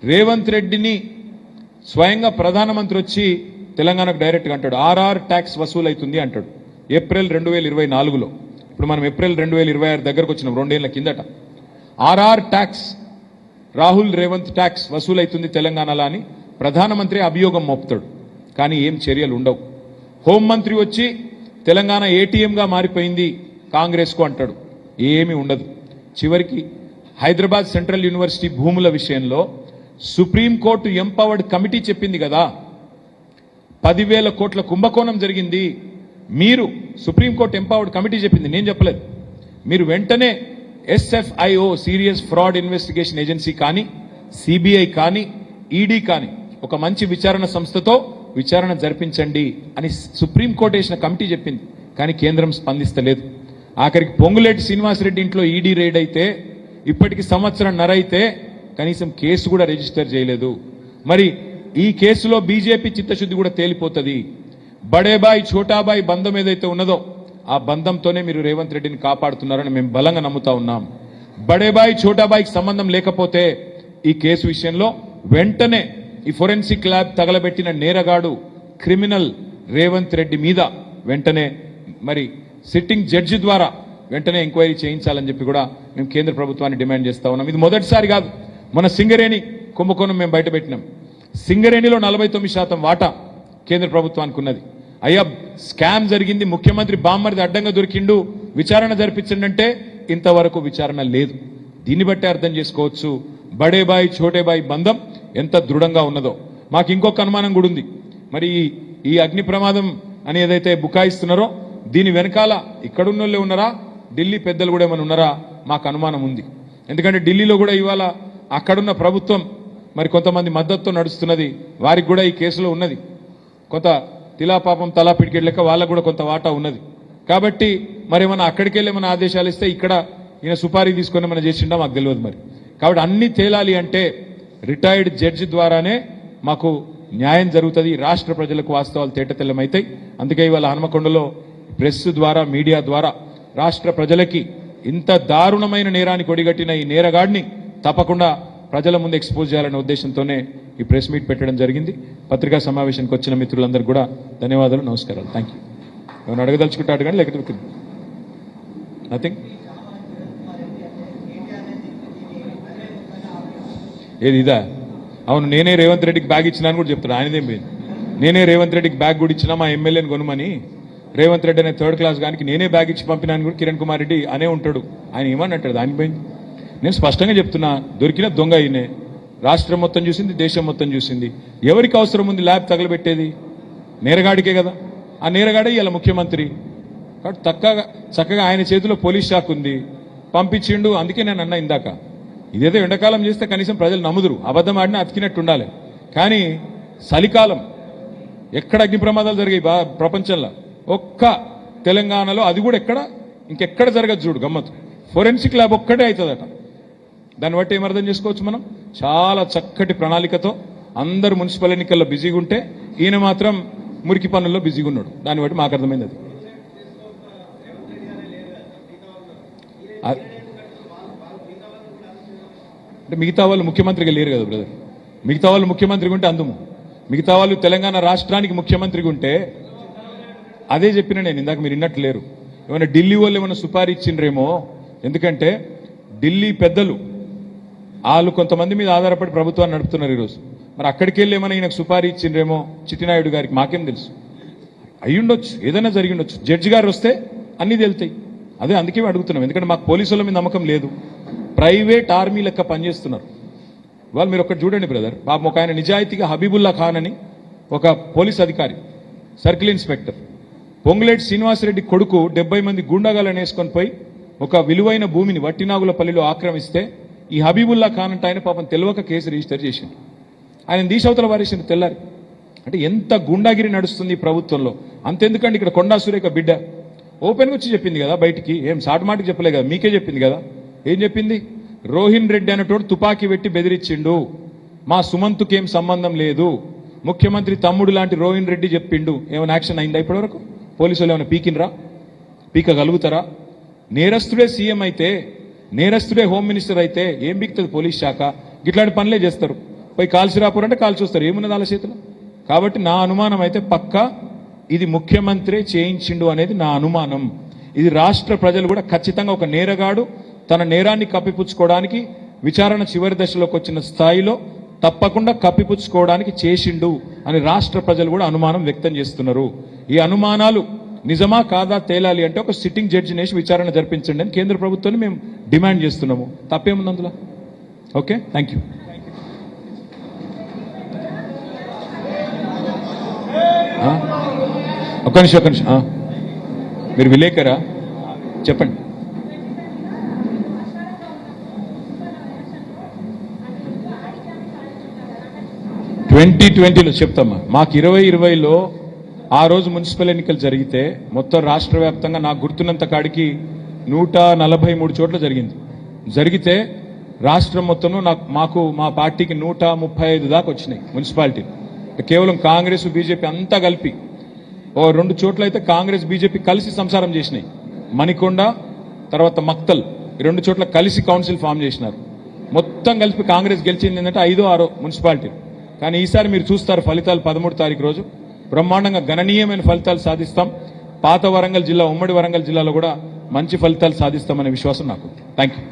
రేవంత్ రెడ్డిని స్వయంగా ప్రధానమంత్రి వచ్చి తెలంగాణకు డైరెక్ట్గా అంటాడు ఆర్ఆర్ ట్యాక్స్ వసూలైతుంది అంటాడు. ఏప్రిల్ 2024లో, ఇప్పుడు మనం ఏప్రిల్ 2026 దగ్గరకు వచ్చినాం, 2 ఏళ్ల కిందట. RR tax, Rahul Revanth tax వసూలైతుంది తెలంగాణలో అని ప్రధానమంత్రి అభియోగం మోపుతాడు. కానీ ఏం చర్యలు ఉండవు. హోంమంత్రి వచ్చి తెలంగాణ ఏటీఎంగా మారిపోయింది కాంగ్రెస్కు అంటాడు. ఏమీ ఉండదు. చివరికి హైదరాబాద్ సెంట్రల్ యూనివర్సిటీ భూముల విషయంలో సుప్రీంకోర్టు ఎంపవర్డ్ కమిటీ చెప్పింది కదా, 10,000 కోట్ల కుంభకోణం జరిగింది. మీరు సుప్రీంకోర్టు ఎంపవర్డ్ కమిటీ చెప్పింది, నేను చెప్పలేదు. మీరు వెంటనే SFIO serious fraud investigation agency కానీ, సిబిఐ కానీ, ఈడీ కానీ ఒక మంచి విచారణ సంస్థతో విచారణ జరిపించండి అని సుప్రీంకోర్టు వేసిన కమిటీ చెప్పింది. కానీ కేంద్రం స్పందిస్తలేదు. ఆఖరికి పొంగులేటి శ్రీనివాసరెడ్డి ఇంట్లో ఈడీ రైడ్ అయితే ఇప్పటికి సంవత్సరంన్నర అయితే కనీసం కేసు కూడా రిజిస్టర్ చేయలేదు. మరి ఈ కేసులో బీజేపీ చిత్తశుద్ధి కూడా తేలిపోతుంది. బడేబాయ్ ఛోటాబాయ్ బంధం ఏదైతే ఉన్నదో ఆ బంధంతోనే మీరు రేవంత్ రెడ్డిని కాపాడుతున్నారని మేము బలంగా నమ్ముతా ఉన్నాం. బడేబాయ్ ఛోటాబాయ్కి సంబంధం లేకపోతే ఈ కేసు విషయంలో వెంటనే ఈ ఫోరెన్సిక్ ల్యాబ్ తగలబెట్టిన నేరగాడు క్రిమినల్ రేవంత్ రెడ్డి మీద వెంటనే మరి సిట్టింగ్ జడ్జి ద్వారా వెంటనే ఎంక్వైరీ చేయించాలని చెప్పి కూడా మేము కేంద్ర ప్రభుత్వాన్ని డిమాండ్ చేస్తా ఉన్నాం. ఇది మొదటిసారి కాదు. మన సింగరేణి కుంభకోణం మేము బయటపెట్టినాం. సింగరేణిలో 49% వాటా కేంద్ర ప్రభుత్వానికి ఉన్నది. అయ్యా స్కామ్ జరిగింది, ముఖ్యమంత్రి బామ్మర్ది అడ్డంగా దొరికిండు, విచారణ జరిపించండి అంటే ఇంతవరకు విచారణ లేదు. దీన్ని బట్టి అర్థం చేసుకోవచ్చు బడేబాయ్ ఛోటేబాయ్ బంధం ఎంత దృఢంగా ఉన్నదో. మాకు ఇంకొక అనుమానం కూడా ఉంది. మరి ఈ అగ్ని ప్రమాదం అని ఏదైతే బుకాయిస్తున్నారో దీని వెనకాల ఇక్కడున్నోళ్ళే ఉన్నారా, ఢిల్లీ పెద్దలు కూడా ఏమైనా ఉన్నారా మాకు అనుమానం ఉంది. ఎందుకంటే ఢిల్లీలో కూడా ఇవాళ అక్కడున్న ప్రభుత్వం మరి కొంతమంది మద్దతుతో నడుస్తున్నది. వారికి కూడా ఈ కేసులో ఉన్నది కొంత తిలాపాపం తలా పిడికెట్ లెక్క, వాళ్ళకు కూడా కొంత వాటా ఉన్నది. కాబట్టి మరి ఏమైనా అక్కడికి వెళ్ళి ఏమైనా ఆదేశాలు ఇస్తే ఇక్కడ ఈయన సుపారీ తీసుకొని ఏమైనా చేసిండా మాకు తెలియదు. మరి కాబట్టి అన్ని తేలాలి అంటే రిటైర్డ్ జడ్జి ద్వారానే మాకు న్యాయం జరుగుతుంది. రాష్ట్ర ప్రజలకు వాస్తవాలు తేటతెల్లమవుతాయి. అందుకే ఇవాళ హనుమకొండలో ప్రెస్ ద్వారా, మీడియా ద్వారా రాష్ట్ర ప్రజలకి ఇంత దారుణమైన నేరానికి ఒడిగట్టిన ఈ నేరగాడిని తప్పకుండా ప్రజల ముందు ఎక్స్పోజ్ చేయాలనే ఉద్దేశంతోనే ఈ ప్రెస్ మీట్ పెట్టడం జరిగింది. పత్రికా సమావేశానికి వచ్చిన మిత్రులందరికీ కూడా ధన్యవాదాలు, నమస్కారాలు. Thank you. ఏమైనా అడగదలుచుకుంటాడు కానీ లేకపోతే నథింగ్. ఏది ఇదా? అవును, నేనే రేవంత్ రెడ్డికి బ్యాగ్ ఇచ్చినా అని కూడా చెప్తాడు. ఆయనదేం పోయింది. నేనే రేవంత్ రెడ్డికి బ్యాగ్ కూడా ఇచ్చినా, మా ఎమ్మెల్యేని కొనుమని రేవంత్ రెడ్డి అనే 3rd క్లాస్ గానికి నేనే బ్యాగ్ ఇచ్చి పంపినాను కూడా కిరణ్ కుమార్ రెడ్డి అనే ఉంటాడు. ఆయన ఏమని అంటాడు? ఆయన పోయింది. నేను స్పష్టంగా చెప్తున్నా, దొరికిన దొంగ ఈయనే. రాష్ట్రం మొత్తం చూసింది, దేశం మొత్తం చూసింది. ఎవరికి అవసరం ఉంది ల్యాబ్ తగలబెట్టేది? నేరగాడికే కదా. ఆ నేరగాడే ఇలా ముఖ్యమంత్రి. కాబట్టి చక్కగా ఆయన చేతిలో పోలీస్ శాఖ ఉంది, పంపించిండు. అందుకే నేను అన్నా ఇందాక, ఇదేదో ఎండాకాలం చేస్తే కనీసం ప్రజలు నమ్ముదురు, అబద్ధం ఆడినా అతికినట్టు ఉండాలి. కానీ చలికాలం ఎక్కడ అగ్ని ప్రమాదాలు జరిగాయి ప్రపంచంలో? ఒక్క తెలంగాణలో, అది కూడా ఇంకెక్కడ జరగదు. చూడు గమ్మత్తు, ఫోరెన్సిక్ ల్యాబ్ ఒక్కటే అవుతుందట. దాన్ని బట్టి ఏమర్థం చేసుకోవచ్చు మనం? చాలా చక్కటి ప్రణాళికతో అందరు మున్సిపల్ ఎన్నికల్లో బిజీగా ఉంటే ఈయన మాత్రం మురికి పనుల్లో బిజీగా ఉన్నాడు. దాన్ని బట్టి మాకు అర్థమైంది. అది అంటే మిగతా వాళ్ళు ముఖ్యమంత్రిగా లేరు కదా బ్రదర్. మిగతా వాళ్ళు ముఖ్యమంత్రిగా ఉంటే అందుము, మిగతా వాళ్ళు తెలంగాణ రాష్ట్రానికి ముఖ్యమంత్రిగా ఉంటే అదే చెప్పిన నేను ఇందాక, మీరు విన్నట్టు లేరు. ఏమైనా ఢిల్లీ వాళ్ళు ఏమైనా సుపారీ ఇచ్చిండ్రేమో. ఎందుకంటే ఢిల్లీ పెద్దలు వాళ్ళు కొంతమంది మీద ఆధారపడి ప్రభుత్వాన్ని నడుపుతున్నారు ఈరోజు. మరి అక్కడికి వెళ్ళి ఏమైనా ఈయనకు సుపారీ ఇచ్చిండ్రేమో చిట్టినాయుడు గారికి, మాకేం తెలుసు. అయ్యుండొచ్చు, ఏదైనా జరిగి ఉండొచ్చు. జడ్జి గారు వస్తే అన్నీ తెలుతాయి. అందుకే అడుగుతున్నాం. ఎందుకంటే మాకు పోలీసుల మీద నమ్మకం లేదు. ప్రైవేట్ ఆర్మీ లెక్క పనిచేస్తున్నారు వాళ్ళు. మీరు ఒకటి చూడండి బ్రదర్, పాపం ఒక ఆయన నిజాయితీగా హబీబుల్లా ఖాన్ అని ఒక పోలీస్ అధికారి, సర్కిల్ ఇన్స్పెక్టర్, పొంగులేటి శ్రీనివాసరెడ్డి కొడుకు 70 మంది గూండాగాలను వేసుకొని పోయి ఒక విలువైన భూమిని వట్టినాగులపల్లిలో ఆక్రమిస్తే ఈ హబీబుల్లా ఖాన్ అంటే ఆయన పాపం తెలియక కేసు రిజిస్టర్ చేసిండు. ఆయన దీశవతల వారేసిండు తెల్లారి. అంటే ఎంత గుండాగిరి నడుస్తుంది ఈ ప్రభుత్వంలో. అంతెందుకండి, ఇక్కడ కొండా సురేఖ బిడ్డ ఓపెన్గా వచ్చి చెప్పింది కదా బయటికి. ఏం సాటి మాటికి చెప్పలే కదా, మీకే చెప్పింది కదా. ఏం చెప్పింది? రోహిన్ రెడ్డి అనేటోడు తుపాకీ పెట్టి బెదిరించిండు, మా సుమంత్కేం సంబంధం లేదు, ముఖ్యమంత్రి తమ్ముడు లాంటి రోహిన్ రెడ్డి చెప్పిండు. ఏమైనా యాక్షన్ అయిందా ఇప్పటివరకు? పోలీసులు ఏమైనా పీకినరా? పీకగలుగుతారా? నేరస్తుడే సీఎం అయితే, నేరస్తుడే హోమ్ మినిస్టర్ అయితే ఏం పీకుతుంది పోలీస్ శాఖ? ఇట్లాంటి పనులే చేస్తారు. పోయి కాల్చి రాపురంటే కాల్చి వస్తారు, ఏమున్నది వాళ్ళ చేతిలో. కాబట్టి నా అనుమానం అయితే పక్కా ఇది ముఖ్యమంత్రి చేయించిండు అనేది నా అనుమానం. ఇది రాష్ట్ర ప్రజలు కూడా ఖచ్చితంగా ఒక నేరగాడు తన నేరాన్ని కప్పిపుచ్చుకోవడానికి విచారణ చివరి దశలోకి వచ్చిన స్థాయిలో తప్పకుండా కప్పిపుచ్చుకోవడానికి చేసిండు అని రాష్ట్ర ప్రజలు కూడా అనుమానం వ్యక్తం చేస్తున్నారు. ఈ అనుమానాలు నిజమా కాదా తేలాలి అంటే ఒక సిట్టింగ్ జడ్జిని వేసి విచారణ జరిపించండి అని కేంద్ర ప్రభుత్వాన్ని మేము డిమాండ్ చేస్తున్నాము. తప్పేముంది అందులో? Okay, thank you. ఒక్క నిమిషం. మీరు విలేకరా? చెప్పండి. ట్వంటీలో చెప్తామా. మాకు 2020లో ఆ రోజు మున్సిపల్ ఎన్నికలు జరిగితే మొత్తం రాష్ట్ర వ్యాప్తంగా నాకు గుర్తున్నంత కాడికి 143 చోట్ల జరిగితే రాష్ట్రం మొత్తంలో మాకు మా పార్టీకి 135 దాకా వచ్చినాయి మున్సిపాలిటీ. కేవలం కాంగ్రెస్ బీజేపీ అంతా కలిపి ఓ 2 చోట్ల అయితే కాంగ్రెస్ బీజేపీ కలిసి సంసారం చేసినాయి. మణికొండ తర్వాత మక్తల్, ఈ 2 చోట్ల కలిసి కౌన్సిల్ ఫామ్ చేసినారు. మొత్తం కలిపి కాంగ్రెస్ గెలిచింది ఏంటంటే 5, 6 మున్సిపాలిటీ. కానీ ఈసారి మీరు చూస్తారు ఫలితాలు 13వ తారీఖు రోజు బ్రహ్మాండంగా గణనీయమైన ఫలితాలు సాధిస్తాం. పాత వరంగల్ జిల్లా, ఉమ్మడి వరంగల్ జిల్లాలో కూడా మంచి ఫలితాలు సాధిస్తామనే విశ్వాసం నాకు. Thank you.